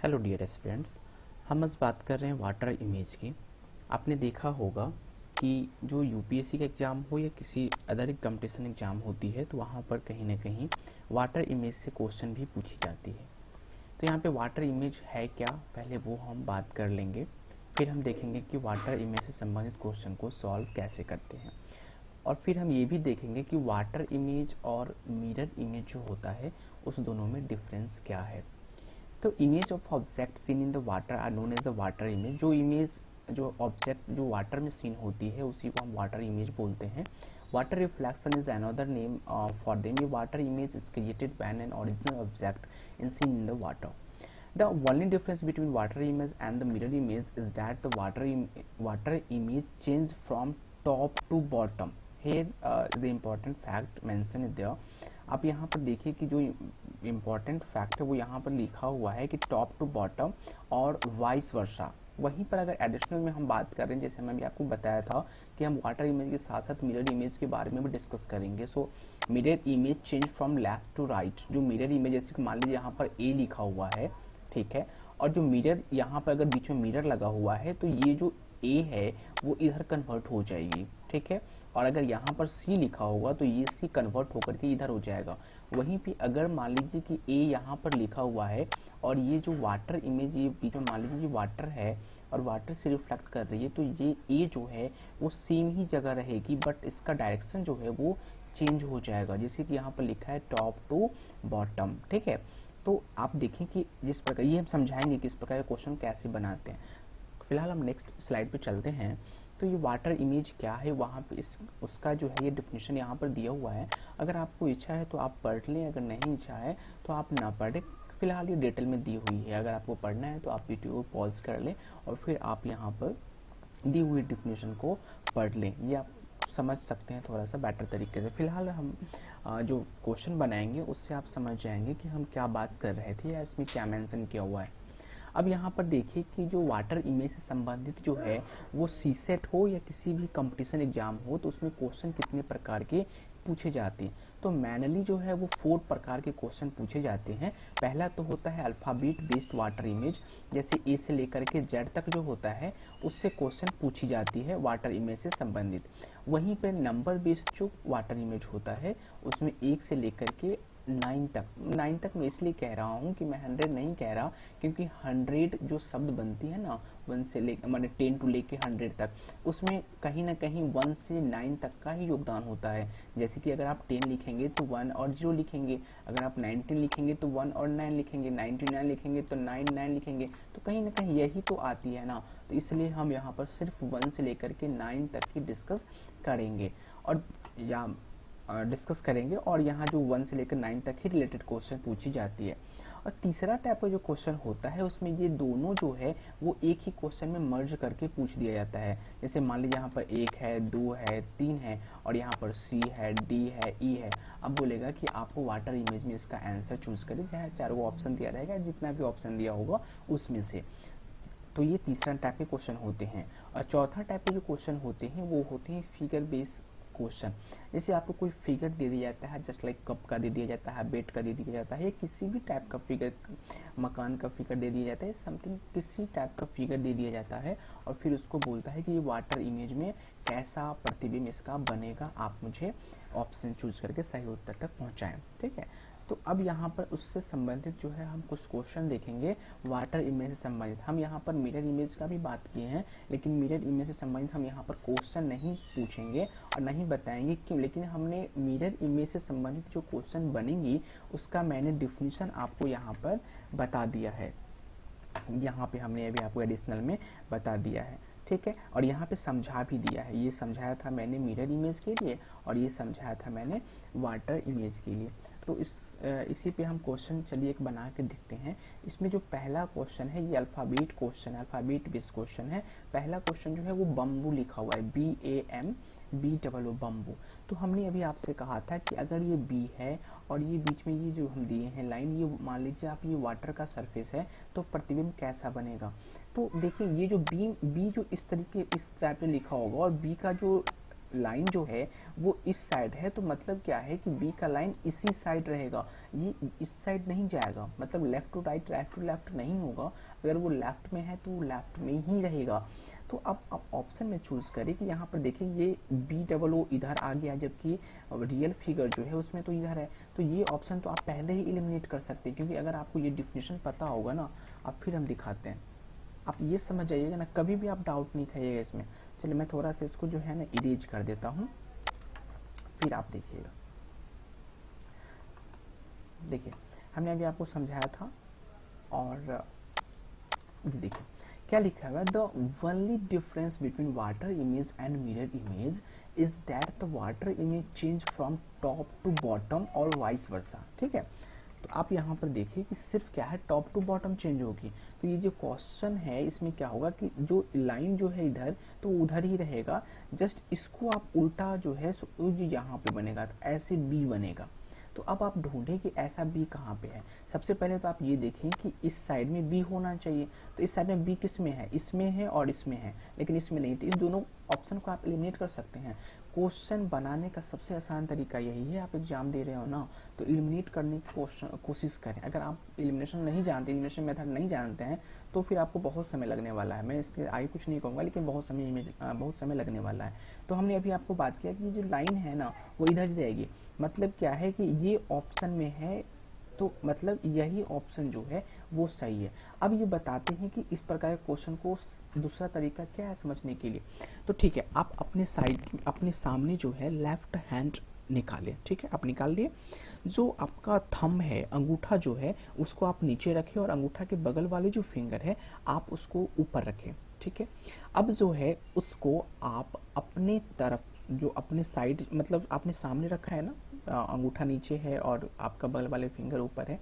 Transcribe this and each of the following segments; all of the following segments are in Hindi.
हेलो डियर स्टूडेंट्स, हम आज बात कर रहे हैं वाटर इमेज की। आपने देखा होगा कि जो यूपीएससी का एग्ज़ाम हो या किसी अदर कंपटीशन एग्ज़ाम होती है तो वहाँ पर कहीं ना कहीं वाटर इमेज से क्वेश्चन भी पूछी जाती है। तो यहाँ पे वाटर इमेज है क्या, पहले वो हम बात कर लेंगे। फिर हम देखेंगे कि वाटर इमेज से संबंधित क्वेश्चन को सॉल्व कैसे करते हैं। और फिर हम ये भी देखेंगे कि वाटर इमेज और मिरर इमेज जो होता है उस दोनों में डिफरेंस क्या है। तो image of object seen in the water are known as the water image. जो इमेज जो ऑब्जेक्ट जो वाटर में सीन होती है उसी को हम वाटर इमेज बोलते हैं। Water reflection is another name for them. ये water image is created when an original object in seen in the water. The only difference between water image and the mirror image is that the water image change from top to bottom. Here the important fact mentioned is there. आप यहाँ पर देखिए कि जो इम्पोर्टेंट फैक्ट है वो यहाँ पर लिखा हुआ है कि टॉप टू बॉटम और वाइस वर्सा। वहीं पर अगर एडिशनल में हम बात कर रहे हैं, जैसे मैं भी आपको बताया था कि हम वाटर इमेज के साथ साथ मिरर इमेज के बारे में भी डिस्कस करेंगे। So mirror image change from left to right. जो मिरर इमेज, जैसे कि मान लीजिए यहाँ पर ए लिखा हुआ है, ठीक है, और जो मिरर यहाँ पर अगर बीच में मिरर लगा हुआ है तो ये जो ए है वो इधर कन्वर्ट हो जाएगी, ठीक है। और अगर यहाँ पर सी लिखा होगा तो ये सी कन्वर्ट होकर के इधर हो जाएगा। वहीं पे अगर मान लीजिए कि ए यहाँ पर लिखा हुआ है और ये जो वाटर इमेज ये बीच में मान लीजिए ये वाटर है और वाटर से रिफ्लेक्ट कर रही है, तो ये ए जो है वो सेम ही जगह रहेगी, बट इसका डायरेक्शन जो है वो चेंज हो जाएगा, जैसे कि यहाँ पर लिखा है टॉप टू बॉटम, ठीक है। तो आप देखें कि जिस प्रकार ये हम समझाएंगे कि इस प्रकार के क्वेश्चन कैसे बनाते हैं। फिलहाल हम नेक्स्ट स्लाइड पे चलते हैं। तो ये वाटर इमेज क्या है, वहाँ पे इस उसका जो है ये डिफिनेशन यहाँ पर दिया हुआ है। अगर आपको इच्छा है तो आप पढ़ लें, अगर नहीं इच्छा है तो आप ना पढ़ें। फिलहाल ये डिटेल में दी हुई है, अगर आपको पढ़ना है तो आप वीडियो को पॉज कर लें और फिर आप यहाँ पर दी हुई डिफिनेशन को पढ़ लें। ये आप समझ सकते हैं थोड़ा सा बेटर तरीके से। फिलहाल हम जो क्वेश्चन बनाएंगे उससे आप समझ जाएंगे कि हम क्या बात कर रहे थे या इसमें क्या मेंशन किया हुआ है। अब यहाँ पर देखिए कि जो वाटर इमेज से संबंधित जो है वो सीसेट हो या किसी भी कंपटीशन एग्जाम हो तो उसमें क्वेश्चन कितने प्रकार के पूछे जाते हैं। तो मैनुअली जो है वो 4 प्रकार के क्वेश्चन पूछे जाते हैं। पहला तो होता है अल्फ़ाबेट बेस्ड वाटर इमेज, जैसे ए से लेकर के जेड तक जो होता है उससे क्वेश्चन पूछी जाती है वाटर इमेज से संबंधित। वहीं पर नंबर बेस्ड जो वाटर इमेज होता है उसमें 1 से लेकर के 9 तक मैं इसलिए कह रहा हूँ कि मैं 100 नहीं कह रहा, क्योंकि 100 जो शब्द बनती है ना 1 से ले मैंने 10 टू लेके 100 तक, उसमें कहीं ना कहीं 1 से 9 तक का ही योगदान होता है। जैसे कि अगर आप 10 लिखेंगे तो 1 और 0 लिखेंगे, अगर आप 19 लिखेंगे तो 1 और 9 लिखेंगे, 99 लिखेंगे तो 9 लिखेंगे, तो कहीं ना कहीं यही तो आती है ना। तो इसलिए हम यहाँ पर सिर्फ 1 से लेकर के 9 तक ही डिस्कस करेंगे और यहाँ जो 1 से लेकर 9 तक ही रिलेटेड क्वेश्चन पूछी जाती है। और तीसरा टाइप का जो क्वेश्चन होता है उसमें ये दोनों जो है वो एक ही क्वेश्चन में मर्ज करके पूछ दिया जाता है। जैसे मान लीजिए यहाँ पर 1 है, 2 है, 3 है और यहाँ पर सी है, डी है, ई है। अब बोलेगा कि आपको वाटर इमेज में इसका आंसर चूज करें, चाहे 4 ऑप्शन दिया रहेगा, जितना भी ऑप्शन दिया होगा उसमें से। तो ये तीसरा टाइप के क्वेश्चन होते हैं। और चौथा टाइप के जो क्वेश्चन होते हैं वो होते हैं फिगर बेस्ड क्वेश्चन। जैसे आपको कोई फिगर दे दिया जाता है, जस्ट लाइक कप का दे दिया जाता है, बेड का दे दिया जाता है, या किसी भी टाइप का फिगर, मकान का फिगर दे दिया जाता है, समथिंग किसी टाइप का फिगर दे दिया जाता है और फिर उसको बोलता है कि ये वाटर इमेज में कैसा प्रतिबिंब इसका बनेगा, आप मुझे ऑप्शन चूज करके सही उत्तर तक पहुंचाएं, ठीक है। तो अब यहाँ पर उससे संबंधित जो है हम कुछ क्वेश्चन देखेंगे वाटर इमेज से संबंधित। हम यहाँ पर मिरर इमेज का भी बात किए हैं, लेकिन मिरर इमेज से संबंधित हम यहाँ पर क्वेश्चन नहीं पूछेंगे और नहीं बताएंगे क्यों, लेकिन हमने मिरर इमेज से संबंधित जो क्वेश्चन बनेंगी उसका मैंने डिफिनीशन आपको यहाँ पर बता दिया है। यहाँ पे हमने अभी आपको एडिशनल में बता दिया है, ठीक है। और यहाँ पे समझा भी दिया है, ये समझाया था मैंने मिरर इमेज के लिए और ये समझाया था मैंने वाटर इमेज के लिए। तो इसी पे हम क्वेश्चन चलिए एक बना के देखते हैं। इसमें जो पहला क्वेश्चन है ये अल्फ़ाबेट क्वेश्चन है, अल्फ़ाबेट बेस्ड क्वेश्चन है। पहला क्वेश्चन जो है वो बम्बू लिखा हुआ है, BAMBOO बम्बू। तो हमने अभी आपसे कहा था कि अगर ये बी है और ये बीच में ये जो हम दिए हैं लाइन, ये मान लीजिए आप ये वाटर का सरफेस है तो प्रतिबिंब कैसा बनेगा। तो देखिए ये जो बी जो इस तरीके इस टाइप से लिखा होगा और बी का जो लाइन जो है वो इस साइड है, तो मतलब क्या है कि बी का लाइन इसी साइड रहेगा, ये इस साइड नहीं जाएगा, मतलब लेफ्ट टू लेफ्ट नहीं होगा। अगर वो लेफ्ट में है तो वो लेफ्ट में ही रहेगा। तो अब आप ऑप्शन में चूज करें कि यहाँ पर देखिए ये बी डबल ओ इधर आ गया, जबकि रियल फिगर जो है उसमें तो इधर है। तो ये ऑप्शन तो आप पहले ही एलिमिनेट कर सकते हैं, क्योंकि अगर आपको ये डिफिनेशन पता होगा ना, अब फिर हम दिखाते हैं, आप ये समझ जाइएगा ना, कभी भी आप डाउट नहीं खाइएगा इसमें। चलिए मैं थोड़ा सा इसको जो है ना इरेज कर देता हूँ, फिर आप देखिएगा। देखिए हमने अभी आपको समझाया था, और ये देखिए क्या लिखा हुआ है, the only difference between water image and mirror image is that the water image change from top to bottom और वाइस वर्सा। ठीक है, तो आप यहाँ पर देखिए कि सिर्फ क्या है, टॉप टू बॉटम चेंज होगी। तो ये जो क्वेश्चन है इसमें क्या होगा कि जो लाइन जो है इधर तो उधर ही रहेगा, जस्ट इसको आप उल्टा जो है जो यहाँ पे बनेगा तो ऐसे बी बनेगा। तो अब आप ढूंढें कि ऐसा बी कहाँ पे है। सबसे पहले तो आप ये देखें कि इस साइड में बी होना चाहिए, तो इस साइड में बी किस में है, इसमें है और इसमें है, लेकिन इसमें नहीं। तो इस दोनों ऑप्शन को आप एलिमिनेट कर सकते हैं। क्वेश्चन बनाने का सबसे आसान तरीका यही है, आप एग्जाम दे रहे हो ना तो एलिमिनेट करने की कोशिश करें। अगर आप एलिमिनेशन नहीं जानते, एलिमिनेशन मेथड नहीं जानते हैं, तो फिर आपको बहुत समय लगने वाला है। मैं इसके आगे कुछ नहीं कहूँगा, लेकिन बहुत समय लगने वाला है। तो हमने अभी आपको बात किया कि जो लाइन है ना वो इधर ही रहेगी, मतलब क्या है कि ये ऑप्शन में है, तो मतलब यही ऑप्शन जो है वो सही है। अब ये बताते हैं कि इस प्रकार के क्वेश्चन को दूसरा तरीका क्या है समझने के लिए। तो ठीक है, आप अपने सामने जो है लेफ्ट हैंड निकालें। ठीक है, आप निकाल लिए। जो आपका थंब है, अंगूठा जो है उसको आप नीचे रखें, और अंगूठा के बगल वाले जो फिंगर है आप उसको ऊपर रखें। ठीक है, अब जो है उसको आप अपने तरफ, जो अपने साइड मतलब आपने सामने रखा है ना, अंगूठा नीचे है और आपका बगल वाले फिंगर ऊपर है।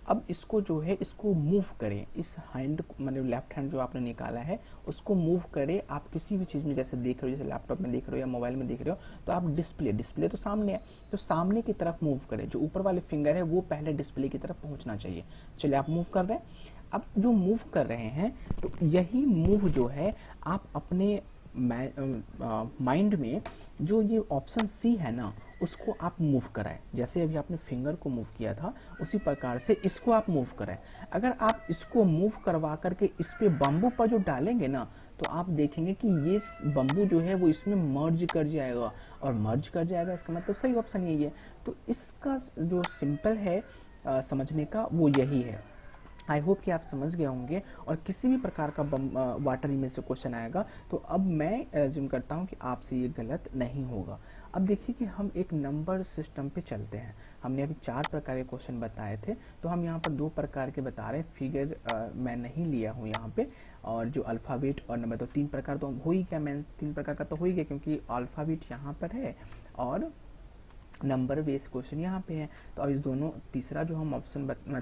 अब इसको जो है इसको मूव करें, इस हैंड मतलब लेफ्ट हैंड जो आपने निकाला है उसको मूव करें। आप किसी भी चीज़ में जैसे देख रहे हो, जैसे लैपटॉप में देख रहे हो या मोबाइल में देख रहे हो, तो आप डिस्प्ले तो सामने है, तो सामने की तरफ मूव करें। जो ऊपर वाले फिंगर है वो पहले डिस्प्ले की तरफ पहुंचना चाहिए। चलिए आप मूव कर रहे हैं। अब जो मूव कर रहे हैं तो यही मूव जो है आप अपने माइंड में जो ये ऑप्शन सी है ना उसको आप मूव कराएं। जैसे अभी आपने फिंगर को मूव किया था उसी प्रकार से इसको आप मूव कराएं। अगर आप इसको मूव करवा करके इस पे बम्बू पर जो डालेंगे ना, तो आप देखेंगे कि ये बम्बू जो है वो इसमें मर्ज कर जाएगा, और मर्ज कर जाएगा इसका मतलब सही ऑप्शन यही है। तो इसका जो सिंपल है समझने का वो यही है। आई होप कि आप समझ गए होंगे, और किसी भी प्रकार का वाटर इमेज से क्वेश्चन आएगा तो अब मैं जिम करता हूँ कि आपसे ये गलत नहीं होगा। अब देखिए कि हम एक नंबर सिस्टम पे चलते हैं। हमने अभी 4 प्रकार के क्वेश्चन बताए थे, तो हम यहाँ पर 2 प्रकार के बता रहे हैं। फिगर मैं नहीं लिया हूँ यहाँ पे, और जो अल्फ़ाबेट और नंबर, तो 3 प्रकार तो हो ही गया, मैं 3 प्रकार का तो हो ही गया, क्योंकि अल्फ़ाबेट यहाँ पर है और नंबर बेस्ड क्वेश्चन यहाँ पे है। तो अब इस दोनों तीसरा जो हम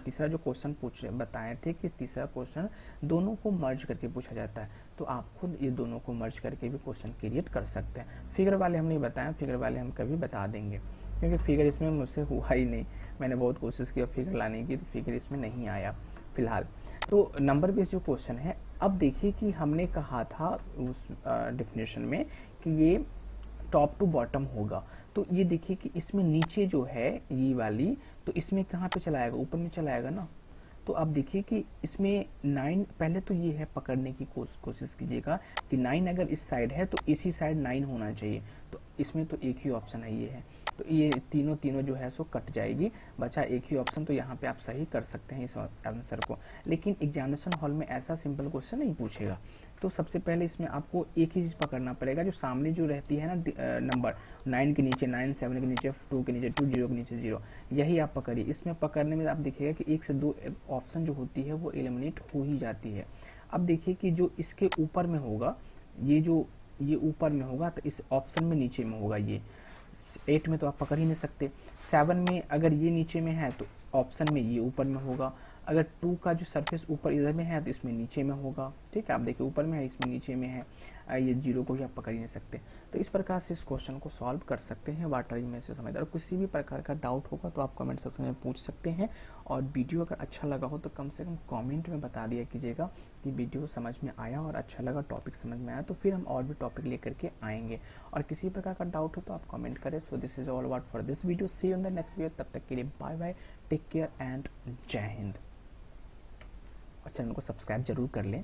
तीसरा जो क्वेश्चन बताए थे कि तीसरा क्वेश्चन दोनों को मर्ज करके पूछा जाता है, तो आप खुद ये दोनों को मर्ज करके भी क्वेश्चन क्रिएट कर सकते हैं। फिगर वाले हम नहीं बताए, फिगर वाले हम कभी बता देंगे, क्योंकि फिगर इसमें मुझसे हुआ ही नहीं। मैंने बहुत कोशिश की फिगर लाने की, तो फिगर इसमें नहीं आया फिलहाल। तो नंबर बेस्ड जो क्वेश्चन है, अब देखिए कि हमने कहा था उस डिफिनेशन में कि ये टॉप टू बॉटम होगा। तो ये देखिए कि इसमें नीचे जो है ये वाली, तो इसमें कहाँ पे चला आएगा, ऊपर में चला आएगा ना। तो आप देखिए कि इसमें 9, पहले तो ये है पकड़ने की कोशिश कीजिएगा कि 9 अगर इस साइड है तो इसी साइड 9 होना चाहिए। तो इसमें तो एक ही ऑप्शन है, ये है, तो ये तीनों जो है सो कट जाएगी, बचा एक ही ऑप्शन। तो यहाँ पे आप सही कर सकते हैं इस आंसर को। लेकिन एग्जामिनेशन हॉल में ऐसा सिंपल क्वेश्चन नहीं पूछेगा। तो सबसे पहले इसमें आपको एक ही चीज़ पकड़ना पड़ेगा, जो सामने जो रहती है ना नंबर 9 के नीचे 9, 7 के नीचे 2 के नीचे 2, 0 के नीचे 0, यही आप पकड़िए। इसमें पकड़ने में आप देखिएगा कि 1 से 2 ऑप्शन जो होती है वो एलिमिनेट हो ही जाती है। अब देखिए कि जो इसके ऊपर में होगा, ये ऊपर में होगा, तो इस ऑप्शन में नीचे में होगा। ये 8 में तो आप पकड़ ही नहीं सकते। 7 में अगर ये नीचे में है तो ऑप्शन में ये ऊपर में होगा। अगर 2 का जो सरफेस ऊपर इधर में है तो इसमें नीचे में होगा। ठीक है, आप देखिए ऊपर में है, इसमें नीचे में है, ये जीरो को भी आप पकड़ ही नहीं सकते। तो इस प्रकार से इस क्वेश्चन को सॉल्व कर सकते हैं वाटर इमेज से समझदार। और किसी भी प्रकार का डाउट होगा तो आप कमेंट सेक्शन में पूछ सकते हैं। और वीडियो अगर अच्छा लगा हो तो कम से कम कमेंट में बता दिया कीजिएगा कि वीडियो समझ में आया और अच्छा लगा, टॉपिक समझ में आया, तो फिर हम और भी टॉपिक लेकर के आएंगे। और किसी प्रकार का डाउट हो तो आप कमेंट करें। So this is all about for this video, see you in the next video. तब तक के लिए bye bye, take care and जय हिंद। और चैनल को सब्सक्राइब जरूर कर लें